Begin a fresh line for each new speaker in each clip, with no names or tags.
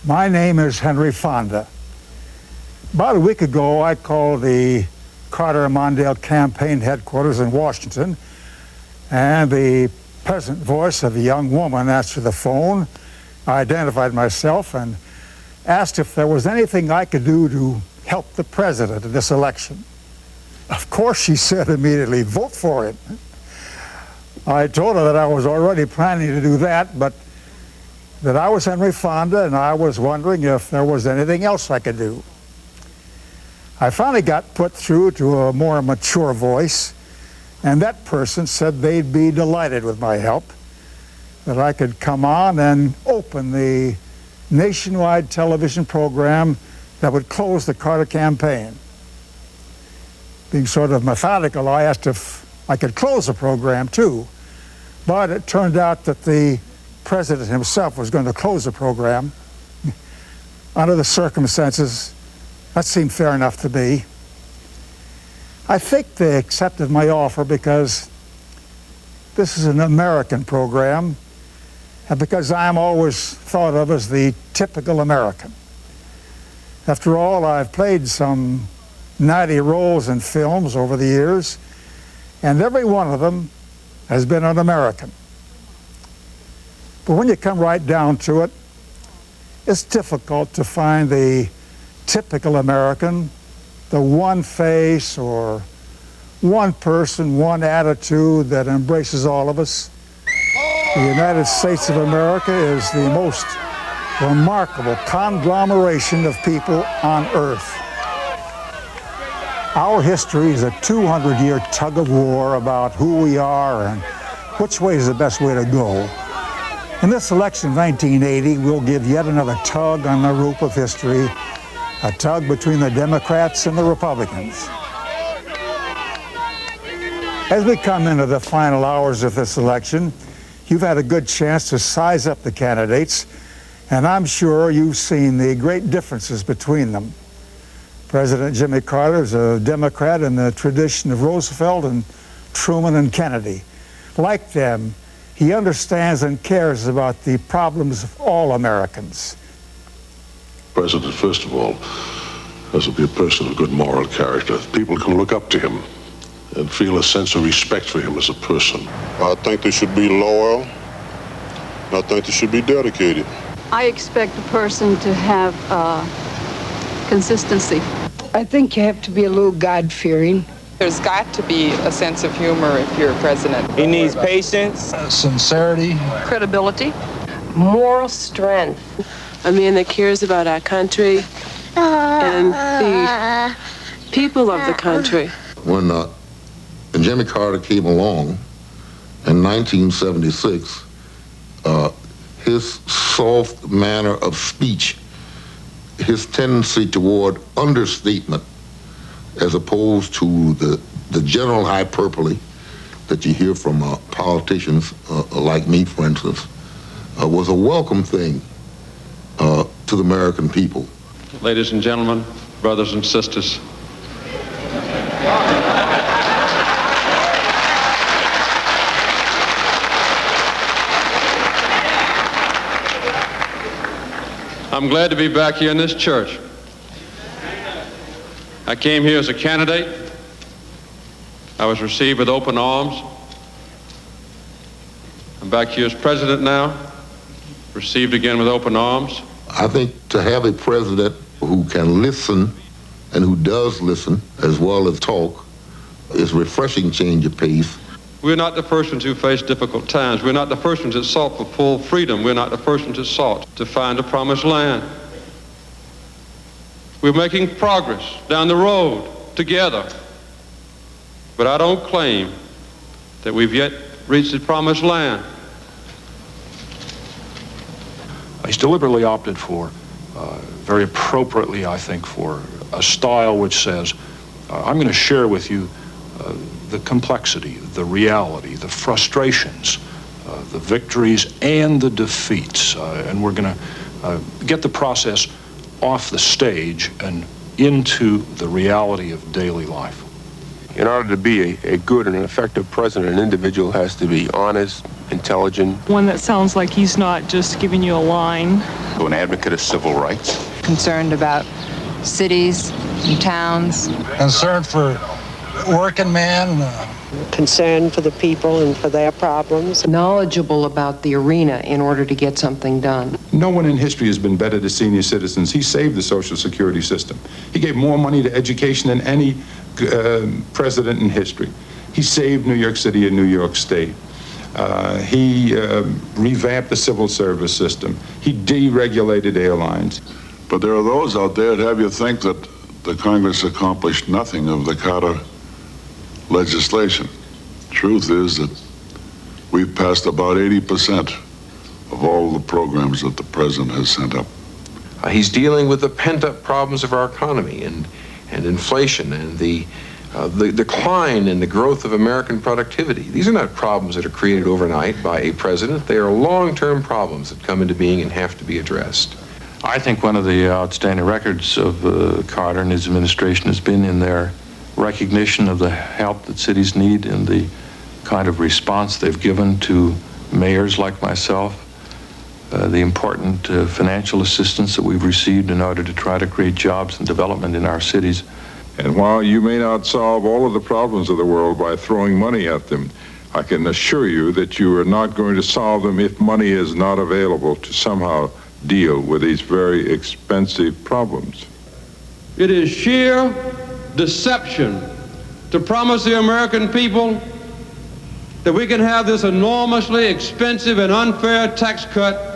My name is Henry Fonda. About a week ago, I called the Carter-Mondale campaign headquarters in Washington, and the pleasant voice of a young woman answered the phone. I identified myself and asked if there was anything I could do to help the president in this election. Of course, she said immediately, vote for him. I told her that I was already planning to do that, but that I was Henry Fonda and I was wondering if there was anything else I could do. I finally got put through to a more mature voice, and that person said they'd be delighted with my help, that I could come on and open the nationwide television program that would close the Carter campaign. Being sort of methodical, I asked if I could close the program too, but it turned out that the president himself was going to close the program. Under the circumstances, that seemed fair enough to me. I think they accepted my offer because this is an American program, and because I'm always thought of as the typical American. After all, I've played some 90 roles in films over the years, and every one of them has been an American. But when you come right down to it, it's difficult to find the typical American, the one face or one person, one attitude that embraces all of us. The United States of America is the most remarkable conglomeration of people on earth. Our history is a 200-year tug of war about who we are and which way is the best way to go. In this election of 1980, we'll give yet another tug on the rope of history, a tug between the Democrats and the Republicans. As we come into the final hours of this election, you've had a good chance to size up the candidates, and I'm sure you've seen the great differences between them. President Jimmy Carter is a Democrat in the tradition of Roosevelt and Truman and Kennedy. Like them, he understands and cares about the problems of all Americans.
President, first of all, has to be a person of good moral character. People can look up to him and feel a sense of respect for him as a person.
I think they should be loyal. I think they should be dedicated.
I expect the person to have consistency.
I think you have to be a little God-fearing.
There's got to be a sense of humor if you're a president.
He needs patience,
sincerity,
Credibility.
Moral strength.
A man that cares about our country and the people of the country.
When Jimmy Carter came along in 1976, his soft manner of speech, his tendency toward understatement, as opposed to the general hyperbole that you hear from politicians like me, for instance, was a welcome thing to the American people.
Ladies and gentlemen, brothers and sisters, I'm glad to be back here in this church. I came here as a candidate. I was received with open arms. I'm back here as president now, received again with open arms.
I think to have a president who can listen and who does listen as well as talk is a refreshing change of pace.
We're not the first ones who face difficult times. We're not the first ones that sought for full freedom. We're not the first ones that sought to find a promised land. We're making progress down the road together. But I don't claim that we've yet reached the promised land.
He's deliberately opted for, very appropriately, I think, for a style which says, I'm going to share with you the complexity, the reality, the frustrations, the victories and the defeats. And we're going to get the process off the stage and into the reality of daily life.
In order to be a good and an effective president, an individual has to be honest, intelligent.
One that sounds like he's not just giving you a line.
An advocate of civil rights.
Concerned about cities and towns.
Concerned for working men.
Concern for the people and for their problems.
Knowledgeable about the arena in order to get something done.
No one in history has been better to senior citizens. He saved the Social Security system. He gave more money to education than any president in history. He saved New York City and New York State. He revamped the civil service system. He deregulated airlines.
But there are those out there that have you think that the Congress accomplished nothing of the Carter legislation. Truth is that we've passed about 80% of all the programs that the president has sent up.
He's dealing with the pent-up problems of our economy and inflation and the decline in the growth of American productivity. These are not problems that are created overnight by a president. They are long-term problems that come into being and have to be addressed.
I think one of the outstanding records of Carter and his administration has been in their recognition of the help that cities need and the kind of response they've given to mayors like myself, the important financial assistance that we've received in order to try to create jobs and development in our cities.
And while you may not solve all of the problems of the world by throwing money at them, I can assure you that you are not going to solve them if money is not available to somehow deal with these very expensive problems.
It is sheer deception to promise the American people that we can have this enormously expensive and unfair tax cut,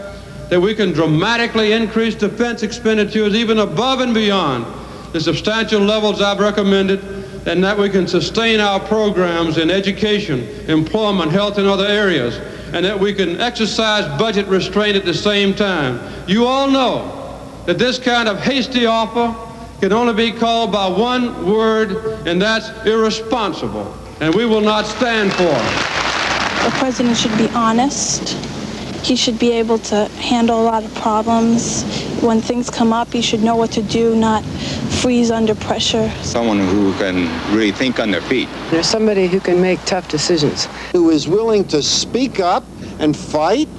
that we can dramatically increase defense expenditures even above and beyond the substantial levels I've recommended, and that we can sustain our programs in education, employment, health, and other areas, and that we can exercise budget restraint at the same time. You all know that this kind of hasty offer can only be called by one word, and that's irresponsible, and we will not stand for it.
The president should be honest. He should be able to handle a lot of problems. When things come up, he should know what to do, not freeze under pressure.
Someone who can really think on their feet.
There's somebody who can make tough decisions.
Who is willing to speak up and fight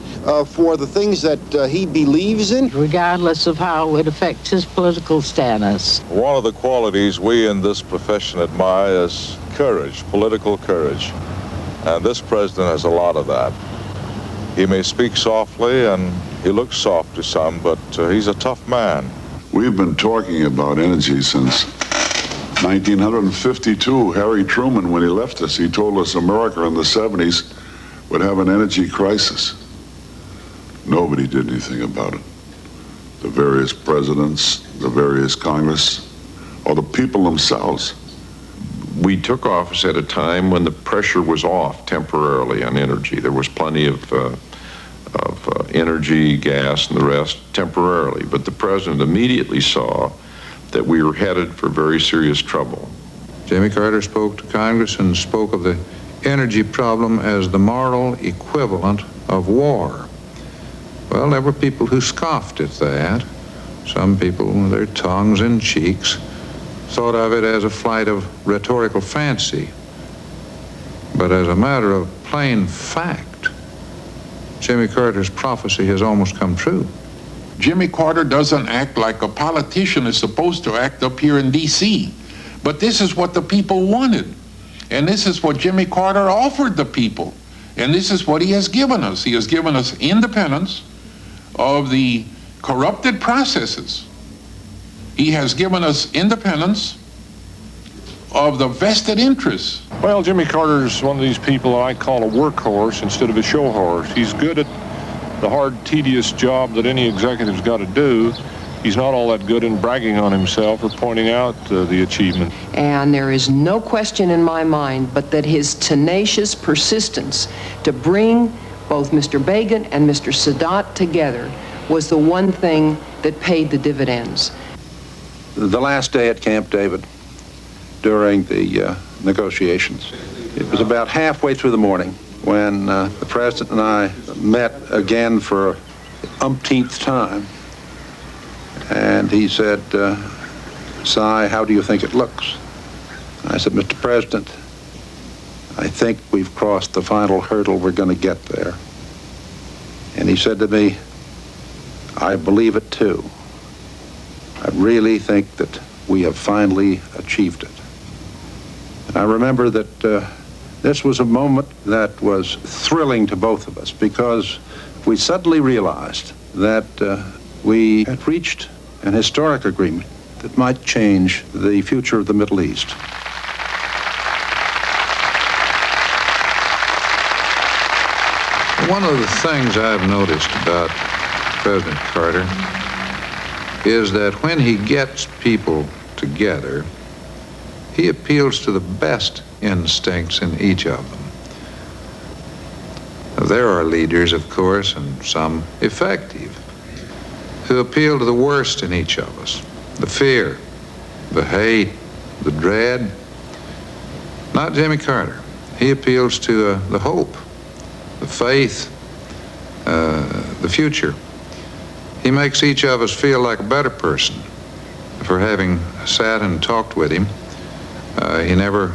for the things that he believes in.
Regardless of how it affects his political status.
One of the qualities we in this profession admire is courage, political courage. And this president has a lot of that. He may speak softly, and he looks soft to some, but he's a tough man.
We've been talking about energy since 1952. Harry Truman, when he left us, he told us America in the 70s would have an energy crisis. Nobody did anything about it. The various presidents, the various Congress, or the people themselves.
We took office at a time when the pressure was off temporarily on energy. There was plenty of energy, gas, and the rest temporarily. But the president immediately saw that we were headed for very serious trouble.
Jimmy Carter spoke to Congress and spoke of the energy problem as the moral equivalent of war. Well, there were people who scoffed at that. Some people, with their tongues in cheeks, thought of it as a flight of rhetorical fancy. But as a matter of plain fact, Jimmy Carter's prophecy has almost come true.
Jimmy Carter doesn't act like a politician is supposed to act up here in D.C. But this is what the people wanted. And this is what Jimmy Carter offered the people. And this is what he has given us. He has given us independence of the corrupted processes. He has given us independence of the vested interests.
Well, Jimmy Carter's one of these people I call a workhorse instead of a show horse. He's good at the hard, tedious job that any executive's got to do. He's not all that good in bragging on himself or pointing out the achievement.
And there is no question in my mind but that his tenacious persistence to bring both Mr. Begin and Mr. Sadat together was the one thing that paid the dividends.
The last day at Camp David, during the negotiations, it was about halfway through the morning when the president and I met again for the umpteenth time. And he said, "Si, how do you think it looks?" I said, Mr. President, I think we've crossed the final hurdle. We're going to get there. And he said to me, I believe it too. I really think that we have finally achieved it. And I remember that this was a moment that was thrilling to both of us because we suddenly realized that we had reached an historic agreement that might change the future of the Middle East.
One of the things I've noticed about President Carter is that when he gets people together, he appeals to the best instincts in each of them. There are leaders, of course, and some effective, who appeal to the worst in each of us. The fear, the hate, the dread. Not Jimmy Carter. He appeals to the hope, the faith, the future. He makes each of us feel like a better person for having sat and talked with him. He never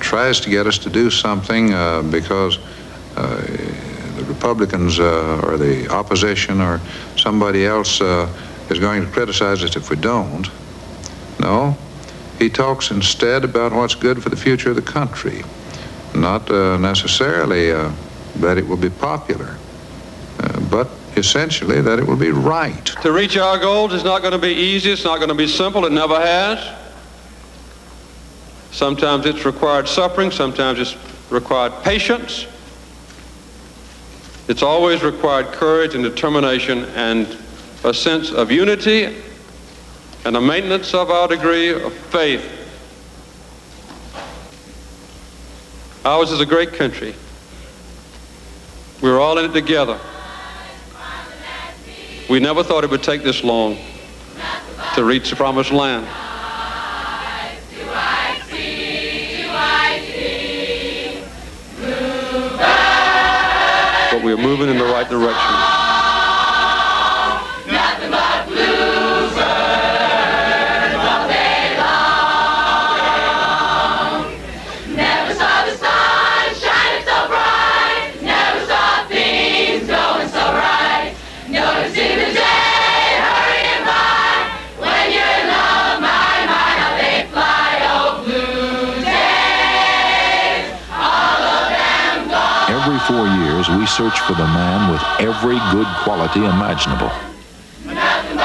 tries to get us to do something because the Republicans or the opposition or somebody else is going to criticize us if we don't. No, he talks instead about what's good for the future of the country, not necessarily that it will be popular, but essentially that it will be right.
To reach our goals is not going to be easy, it's not going to be simple, it never has. Sometimes it's required suffering, sometimes it's required patience. It's always required courage and determination and a sense of unity and a maintenance of our degree of faith. Ours is a great country. We're all in it together. We never thought it would take this long to reach the promised land. But we're moving in the right direction. Nothing but bluebirds all day long. Never saw the sun shining so bright. Never saw things going so right. Never seen the day hurrying by. When you're in love, my, how they fly. Oh, blue days, all of them gone.
Every 4 years, we search for the man with every good quality imaginable.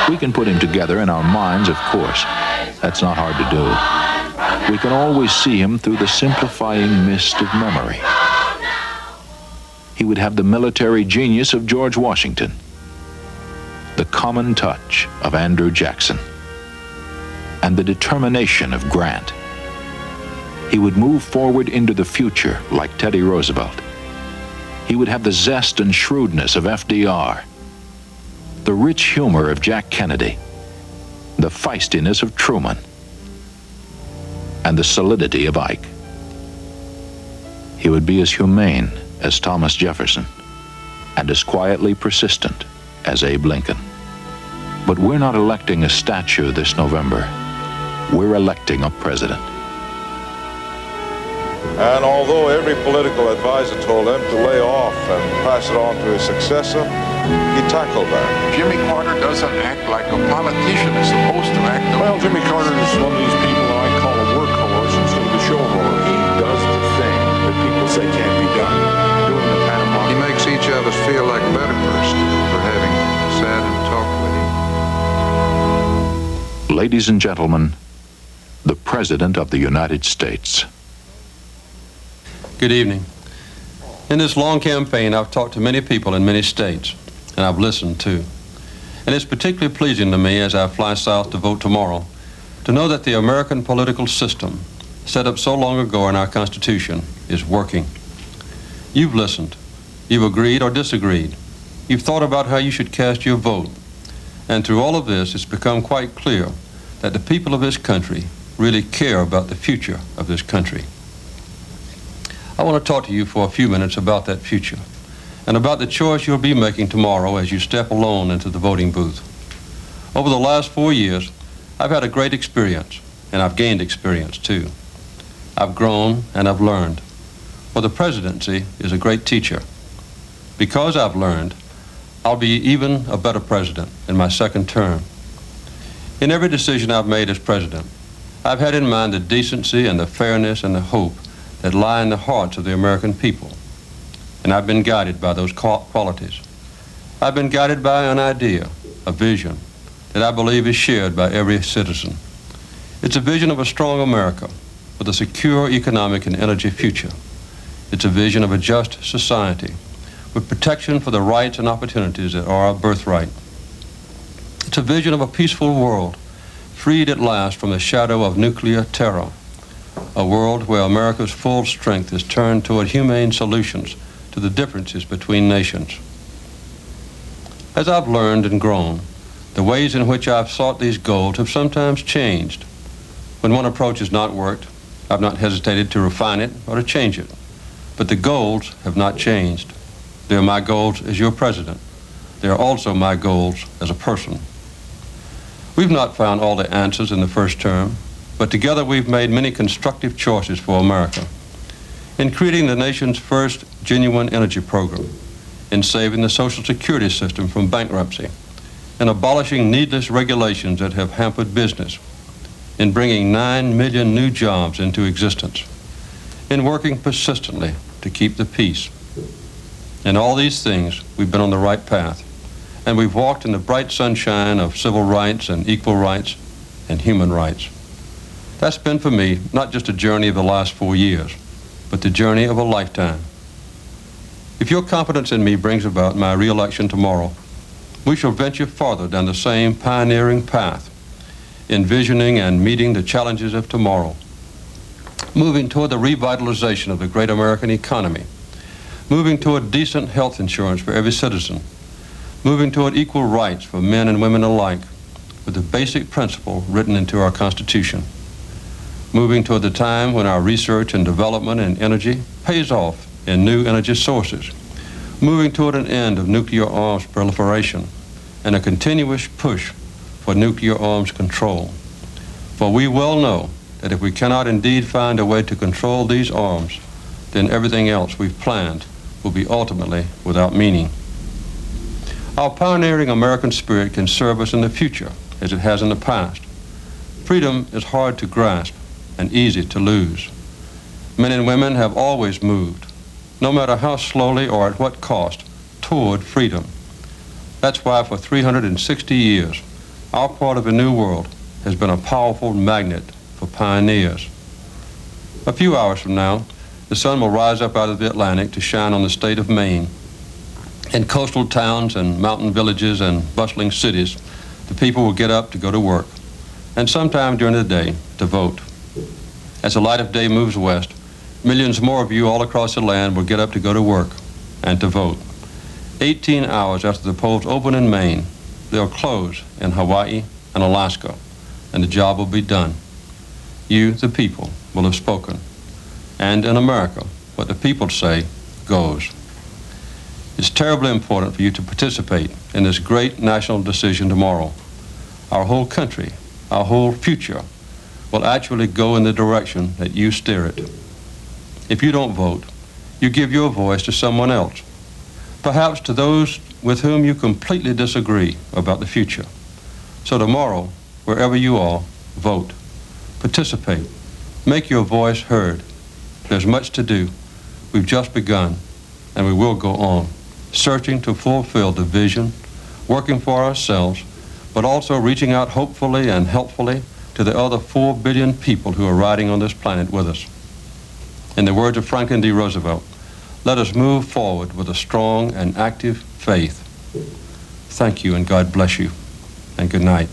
We can put him together in our minds, of course. That's not hard to do. We can always see him through the simplifying mist of memory. He would have the military genius of George Washington, the common touch of Andrew Jackson, and the determination of Grant. He would move forward into the future like Teddy Roosevelt. He would have the zest and shrewdness of FDR, the rich humor of Jack Kennedy, the feistiness of Truman, and the solidity of Ike. He would be as humane as Thomas Jefferson and as quietly persistent as Abe Lincoln. But we're not electing a statue this November. We're electing a president.
And although every political advisor told him to lay off and pass it on to his successor, he tackled that.
Jimmy Carter doesn't act like a politician is supposed to act.
Well, Jimmy Carter is one of these people that I call a workhorse instead of a show horse.
He does the thing that people say can't be done. Doing the Panama.
He makes each of us feel like a better person for having sat and talked with him.
Ladies and gentlemen, the President of the United States.
Good evening. In this long campaign, I've talked to many people in many states, and I've listened too. And it's particularly pleasing to me as I fly south to vote tomorrow to know that the American political system, set up so long ago in our Constitution, is working. You've listened. You've agreed or disagreed. You've thought about how you should cast your vote. And through all of this, it's become quite clear that the people of this country really care about the future of this country. I want to talk to you for a few minutes about that future and about the choice you'll be making tomorrow as you step alone into the voting booth. Over the last 4 years, I've had a great experience, and I've gained experience too.
I've grown and I've learned. For the presidency is a great teacher. Because I've learned, I'll be even a better president in my second term. In every decision I've made as president, I've had in mind the decency and the fairness and the hope that lie in the hearts of the American people. And I've been guided by those qualities. I've been guided by an idea, a vision, that I believe is shared by every citizen. It's a vision of a strong America with a secure economic and energy future. It's a vision of a just society with protection for the rights and opportunities that are our birthright. It's a vision of a peaceful world, freed at last from the shadow of nuclear terror, a world where America's full strength is turned toward humane solutions to the differences between nations. As I've learned and grown, the ways in which I've sought these goals have sometimes changed. When one approach has not worked, I've not hesitated to refine it or to change it. But the goals have not changed. They are my goals as your president. They are also my goals as a person. We've not found all the answers in the first term, but together we've made many constructive choices for America. In creating the nation's first genuine energy program, in saving the Social Security system from bankruptcy, in abolishing needless regulations that have hampered business, in bringing 9 million new jobs into existence, in working persistently to keep the peace. In all these things, we've been on the right path, and we've walked in the bright sunshine of civil rights and equal rights and human rights. That's been for me not just a journey of the last 4 years, but the journey of a lifetime. If your confidence in me brings about my re-election tomorrow, we shall venture farther down the same pioneering path, envisioning and meeting the challenges of tomorrow, moving toward the revitalization of the great American economy, moving toward decent health insurance for every citizen, moving toward equal rights for men and women alike, with the basic principle written into our Constitution, moving toward the time when our research and development in energy pays off in new energy sources, moving toward an end of nuclear arms proliferation and a continuous push for nuclear arms control. For we well know that if we cannot indeed find a way to control these arms, then everything else we've planned will be ultimately without meaning. Our pioneering American spirit can serve us in the future as it has in the past. Freedom is hard to grasp and easy to lose. Men and women have always moved, no matter how slowly or at what cost, toward freedom. That's why for 360 years, our part of the New World has been a powerful magnet for pioneers. A few hours from now, the sun will rise up out of the Atlantic to shine on the state of Maine. In coastal towns and mountain villages and bustling cities, the people will get up to go to work, and sometime during the day to vote. As the light of day moves west, millions more of you all across the land will get up to go to work and to vote. 18 hours after the polls open in Maine, they'll close in Hawaii and Alaska, and the job will be done. You, the people, will have spoken. And in America, what the people say goes. It's terribly important for you to participate in this great national decision tomorrow. Our whole country, our whole future, will actually go in the direction that you steer it. If you don't vote, you give your voice to someone else, perhaps to those with whom you completely disagree about the future. So tomorrow, wherever you are, vote, participate, make your voice heard. There's much to do. We've just begun, and we will go on, searching to fulfill the vision, working for ourselves, but also reaching out hopefully and helpfully to the other 4 billion people who are riding on this planet with us. In the words of Franklin D. Roosevelt, let us move forward with a strong and active faith. Thank you, and God bless you, and good night.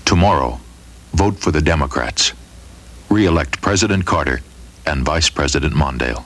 Tomorrow, vote for the Democrats. Re-elect President Carter and Vice President Mondale.